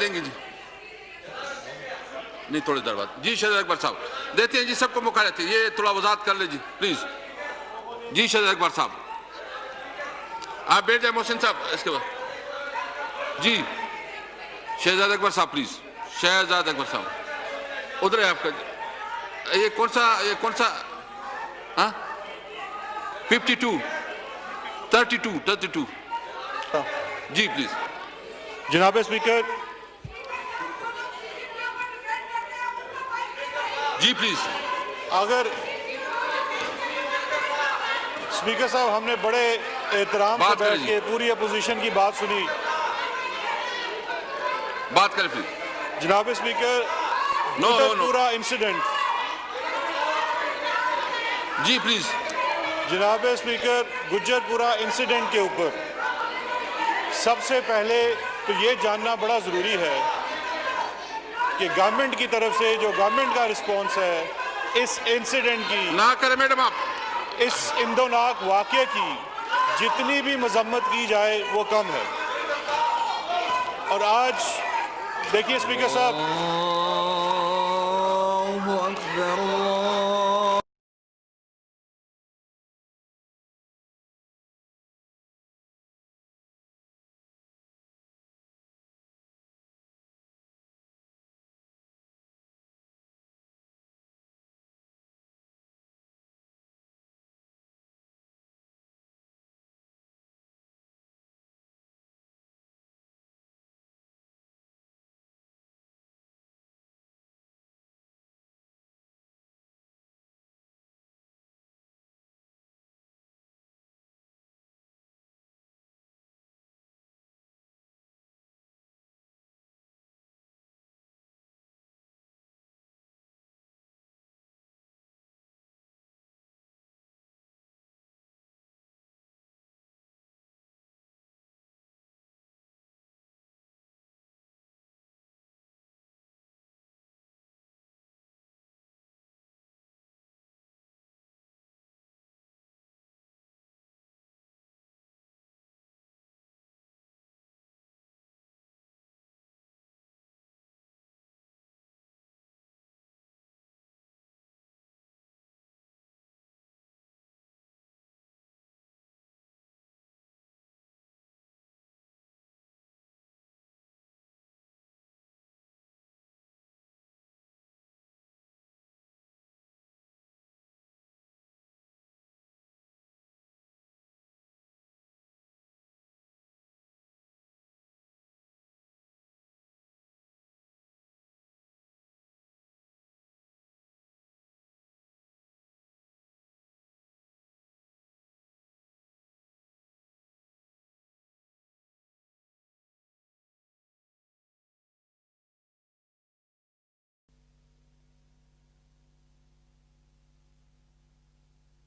देंगे जी? नहीं, थोड़ी देर बाद जी। शहजाद अकबर साहब देते हैं जी, सबको मौका देते हैं। ये थोड़ा वजाहत कर ले जी प्लीज। जी शहजाद अकबर साहब आप बैठ जाए। मोहसिन साहब इसके बाद जी। शहजाद अकबर साहब प्लीज। शहजाद अकबर साहब उधर है आपका। ये कौन सा हाँ 52 32 जी प्लीज। जनाब स्पीकर, जी प्लीज। अगर स्पीकर साहब हमने बड़े एहतराम से बात करें बैठ जी। के पूरी अपोजिशन की बात सुनी। बात करें प्लीज। जनाब स्पीकर, नो पूरा इंसिडेंट, जी प्लीज। जनाब स्पीकर, गुज्जरपुरा इंसिडेंट के ऊपर सबसे पहले तो ये जानना बड़ा ज़रूरी है कि गवर्नमेंट की तरफ से जो गवर्नमेंट का रिस्पॉन्स है इस इंसिडेंट की, ना करें मैडम आप। इस इंदोनाक वाक़े की जितनी भी मजम्मत की जाए वो कम है। और आज देखिए स्पीकर साहब,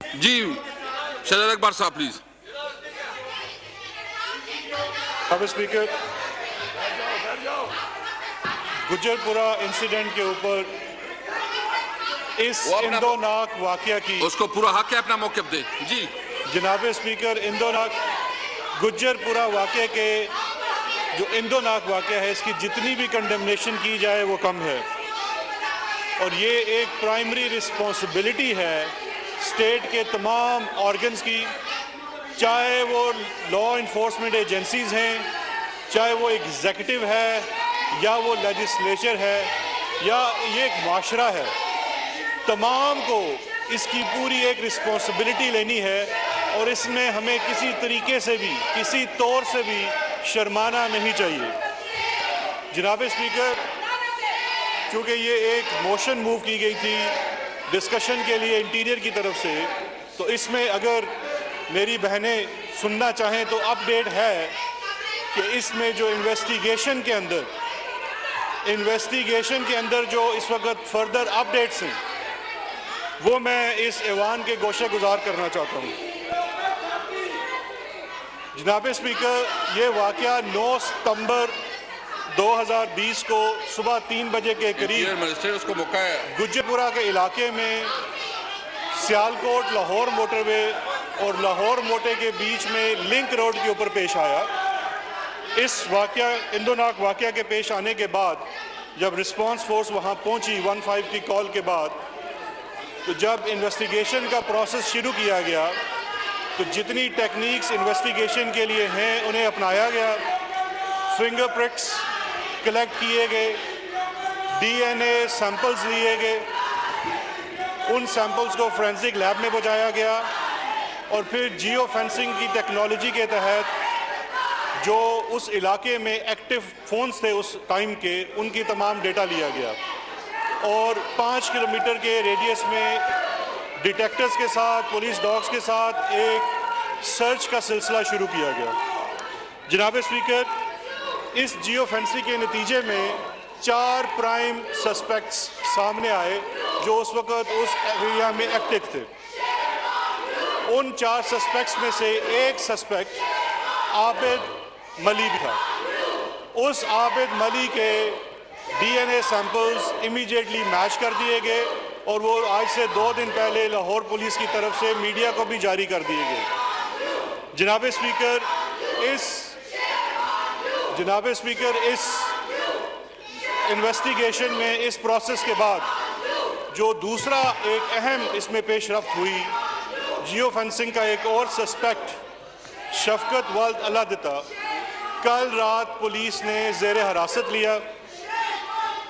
जी शहजाद अकबर साहब प्लीज। अब स्पीकर, गुज्जरपुरा इंसिडेंट के ऊपर इस इंदोनाक वाक़या की उसको पूरा हक है अपना मौक़िफ़ दे जी। जनाब स्पीकर, इंदोनाक गुज्जरपुरा वाक़े के जो इंदोनाक वाक़या है इसकी जितनी भी कंडेमनेशन की जाए वो कम है। और ये एक प्राइमरी रिस्पॉन्सिबिलिटी है स्टेट के तमाम ऑर्गन्स की, चाहे वो लॉ इन्फोर्समेंट एजेंसीज़ हैं, चाहे वो एग्जीक्यूटिव है या वो लेजिस्लेचर है या ये एक माशरा है। तमाम को इसकी पूरी एक रिस्पॉन्सिबिलिटी लेनी है और इसमें हमें किसी तरीके से भी, किसी तौर से भी शर्माना नहीं चाहिए। जनाब स्पीकर, चूँकि ये एक मोशन मूव की गई थी डिस्कशन के लिए इंटीरियर की तरफ से, तो इसमें अगर मेरी बहनें सुनना चाहें तो अपडेट है कि इसमें जो इन्वेस्टिगेशन के अंदर जो इस वक्त फर्दर अपडेट्स हैं वो मैं इस ऐवान के गोशे गुजार करना चाहता हूँ। जनाब स्पीकर, ये वाक़या 9 सितंबर 2020 को सुबह 3 बजे के करीब उसको मौका है गुज्जरपुरा के इलाके में सियालकोट लाहौर मोटरवे और लाहौर मोटे के बीच में लिंक रोड के ऊपर पेश आया। इस वाक़या इंदोनाक वाक़या के पेश आने के बाद जब रिस्पांस फोर्स वहाँ पहुँची 15 की कॉल के बाद, तो जब इन्वेस्टिगेशन का प्रोसेस शुरू किया गया तो जितनी टेक्निक्स इन्वेस्टिगेशन के लिए हैं उन्हें अपनाया गया। फिंगरप्रिंट्स कलेक्ट किए गए, डीएनए सैंपल्स लिए गए, उन सैंपल्स को फोरेंसिक लैब में पहुंचाया गया और फिर जियो फेंसिंग की टेक्नोलॉजी के तहत जो उस इलाके में एक्टिव फ़ोन्स थे उस टाइम के, उनकी तमाम डेटा लिया गया और 5 किलोमीटर के रेडियस में डिटेक्टर्स के साथ, पुलिस डॉग्स के साथ एक सर्च का सिलसिला शुरू किया गया। जनाब स्पीकर, इस जियो फेंसिंग के नतीजे में 4 प्राइम सस्पेक्ट्स सामने आए जो उस वक़्त उस एरिया में एक्टिव थे। उन 4 सस्पेक्ट्स में से एक सस्पेक्ट आबिद मली भी था। उस आबिद मली के डीएनए सैंपल्स इमीडिएटली मैच कर दिए गए और वो आज से 2 दिन पहले लाहौर पुलिस की तरफ से मीडिया को भी जारी कर दिए गए। जनाब स्पीकर, इस इन्वेस्टिगेशन में, इस प्रोसेस के बाद जो दूसरा एक अहम इसमें पेशरफ्त हुई, जियो फेंसिंग का एक और सस्पेक्ट शफकत वल्द अलादिता कल रात पुलिस ने ज़ेर हिरासत लिया।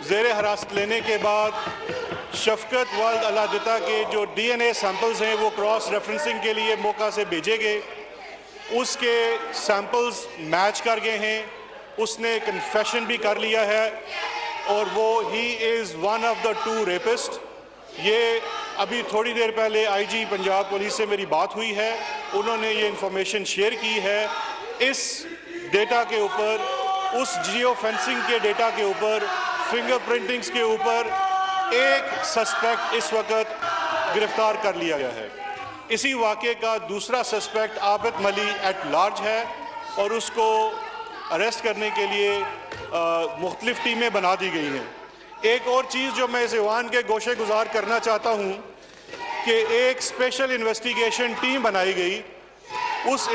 ज़ेर हिरासत लेने के बाद शफकत वल्द अलादिता के जो डीएनए सैंपल्स हैं वो क्रॉस रेफरेंसिंग के लिए मौका से भेजे गए। उसके सैंपल्स मैच कर गए हैं, उसने कन्फेशन भी कर लिया है और वो he is one of the 2 rapist. ये अभी थोड़ी देर पहले आईजी पंजाब पुलिस से मेरी बात हुई है, उन्होंने ये इंफॉर्मेशन शेयर की है। इस डेटा के ऊपर, उस जियो फेंसिंग के डेटा के ऊपर, फिंगरप्रिंटिंग्स के ऊपर एक सस्पेक्ट इस वक्त गिरफ्तार कर लिया गया है। इसी वाक़े का दूसरा सस्पेक्ट आबिद मली एट लार्ज है और उसको अरेस्ट करने के लिए मुख्तलिफ टीमें बना दी गई हैं। एक और चीज़ जो मैं इस ऐवान के गोशे गुजार करना चाहता हूँ कि एक स्पेशल इन्वेस्टिगेशन टीम बनाई गई। उस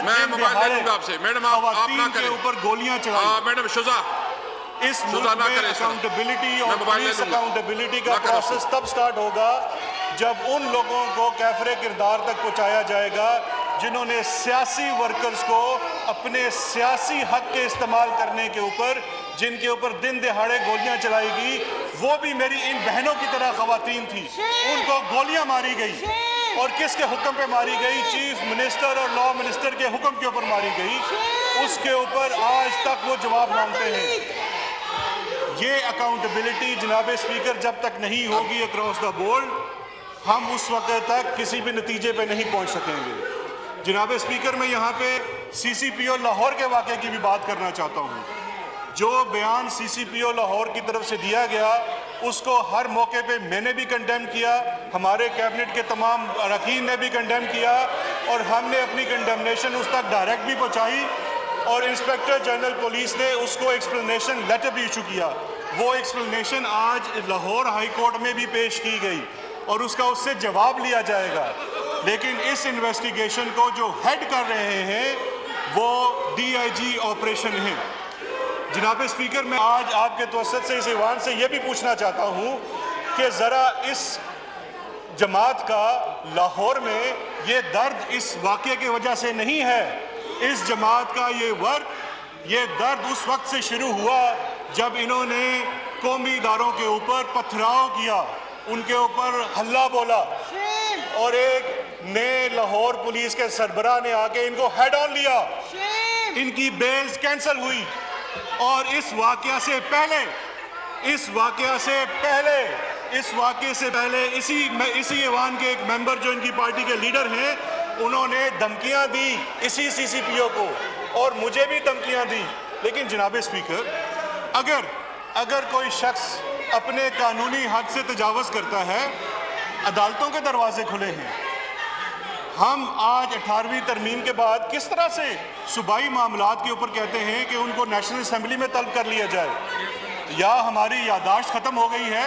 मैं दिन मोबाइल ले दहाड़े लूंगा आपसे। मैडम, आप ना खवातीन के करें। ऊपर गोलियां चलाई। मैडम शुजा, इस मुल्क सुधारना में करें इस तरह। अकाउंटेबिलिटी मैं और मोबाइल ले पुलिस लूंगा। अकाउंटेबिलिटी का ना करो। प्रोसेस तब स्टार्ट होगा जब उन लोगों को कैफरे किरदार तक पहुंचाया जाएगा जिन्होंने सियासी वर्कर्स को अपने सियासी हक के इस्तेमाल करने के ऊपर, जिनके ऊपर दिन दहाड़े गोलियां चलाएगी, वो भी मेरी इन बहनों की तरह खवातीन थी, उनको गोलियां मारी गई। और किसके हुक्म पे मारी गई? चीफ मिनिस्टर और लॉ मिनिस्टर के हुक्म के ऊपर मारी गई। उसके ऊपर आज तक वो जवाब मांगते हैं। ये अकाउंटेबिलिटी जनाब स्पीकर जब तक नहीं होगी अक्रॉस द बोर्ड, हम उस वक्त तक किसी भी नतीजे पे नहीं पहुंच सकेंगे। जनाब स्पीकर, मैं यहाँ पे CCPO लाहौर के वाक़े की भी बात करना चाहता हूँ। जो बयान CCPO लाहौर की तरफ से दिया गया, उसको हर मौके पे मैंने भी कंडेम किया, हमारे कैबिनेट के तमाम अरकान ने भी कंडेम किया, और हमने अपनी कंडेमनेशन उस तक डायरेक्ट भी पहुँचाई, और इंस्पेक्टर जनरल पुलिस ने उसको एक्सप्लेनेशन लेटर भी इशू किया। वो एक्सप्लेनेशन आज लाहौर हाई कोर्ट में भी पेश की गई और उसका उससे जवाब लिया जाएगा। लेकिन इस इन्वेस्टिगेशन को जो हेड कर रहे हैं वो DIG ऑपरेशन है। जनाब स्पीकर, मैं आज आपके तवज्जुह से इस ईवान से ये भी पूछना चाहता हूँ कि ज़रा इस जमात का लाहौर में ये दर्द इस वाक़े की वजह से नहीं है। इस जमात का ये दर्द उस वक्त से शुरू हुआ जब इन्होंने कौमी इदारों के ऊपर पथराव किया, उनके ऊपर हल्ला बोला, और एक ने लाहौर पुलिस के सरबराह ने आके इनको हेड ऑन लिया, इनकी बेल्स कैंसिल हुई। और इस वाक़े से पहले इसी ऐवान के एक मेंबर जो इनकी पार्टी के लीडर हैं, उन्होंने धमकियां दी इसी CCPO को, और मुझे भी धमकियां दी। लेकिन जनाब स्पीकर, अगर कोई शख्स अपने कानूनी हद से तजावज़ करता है, अदालतों के दरवाजे खुले हैं। हम आज 18वीं तरमीम के बाद किस तरह से सूबाई मामलात के ऊपर कहते हैं कि उनको नेशनल असेंबली में तलब कर लिया जाए? या हमारी यादाश्त ख़त्म हो गई है,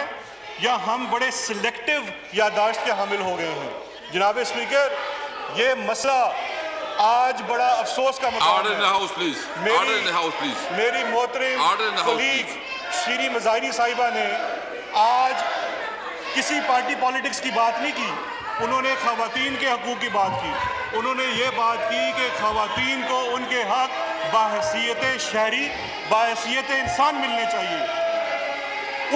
या हम बड़े सिलेक्टिव यादाश्त के हामिल हो गए हैं। जनाब स्पीकर, ये मसला आज बड़ा अफसोस का मकाम है। मेरी मोहतरम कलीग श्री मज़ाहिरी साहिबा ने आज किसी पार्टी पॉलिटिक्स की बात नहीं की, उन्होंने ख़वातीन के हकूक़ की बात की। उन्होंने ये बात की कि ख़वातीन को उनके हक बाहैसियत शहरी, बाहैसियत इंसान मिलने चाहिए।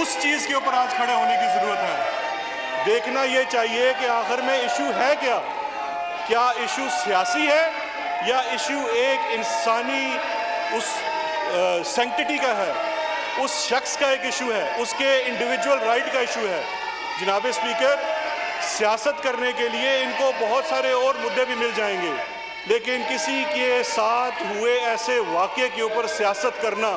उस चीज़ के ऊपर आज खड़े होने की ज़रूरत है। देखना ये चाहिए कि आखिर में इशू है क्या इशू सियासी है, या इशू एक इंसानी उस सैंक्टिटी का है, उस शख्स का एक इशू है, उसके इंडिविजुअल राइट का इशू है। जनाब स्पीकर, सियासत करने के लिए इनको बहुत सारे और मुद्दे भी मिल जाएंगे, लेकिन किसी के साथ हुए ऐसे वाक़े के ऊपर सियासत करना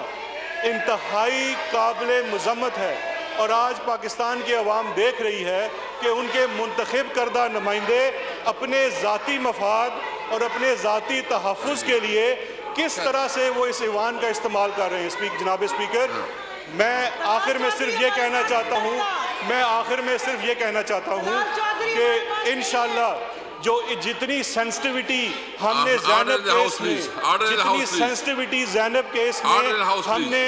इंतहाई काबिल मज़म्मत है। और आज पाकिस्तान की अवाम देख रही है कि उनके मुंतखब करदा नुमाइंदे अपने ज़ाती मफाद और अपने ज़ाती तहफ़्फ़ुज़ के लिए किस तरह से वो इस ईवान का इस्तेमाल कर रहे हैं। जनाब स्पीकर, मैं आखिर में सिर्फ ये कहना चाहता हूँ कि इंशाअल्लाह जो जितनी सेंसिटिविटी हमने ज़ैनब केस में हमने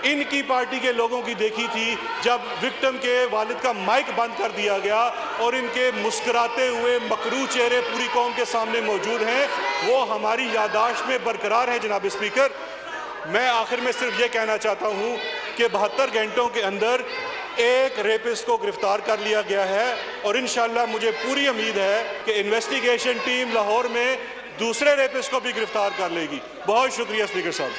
इनकी पार्टी के लोगों की देखी थी, जब विक्टिम के वालिद का माइक बंद कर दिया गया और इनके मुस्कुराते हुए मकरू चेहरे पूरी कौम के सामने मौजूद हैं, वो हमारी यादाश्त में बरकरार है। जनाब स्पीकर, मैं आखिर में सिर्फ ये कहना चाहता हूँ कि 72 घंटों के अंदर एक रेपिस्ट को गिरफ्तार कर लिया गया है, और इंशाअल्लाह मुझे पूरी उम्मीद है कि इन्वेस्टिगेशन टीम लाहौर में दूसरे रेपिस्ट को भी गिरफ्तार कर लेगी। बहुत शुक्रिया स्पीकर साहब।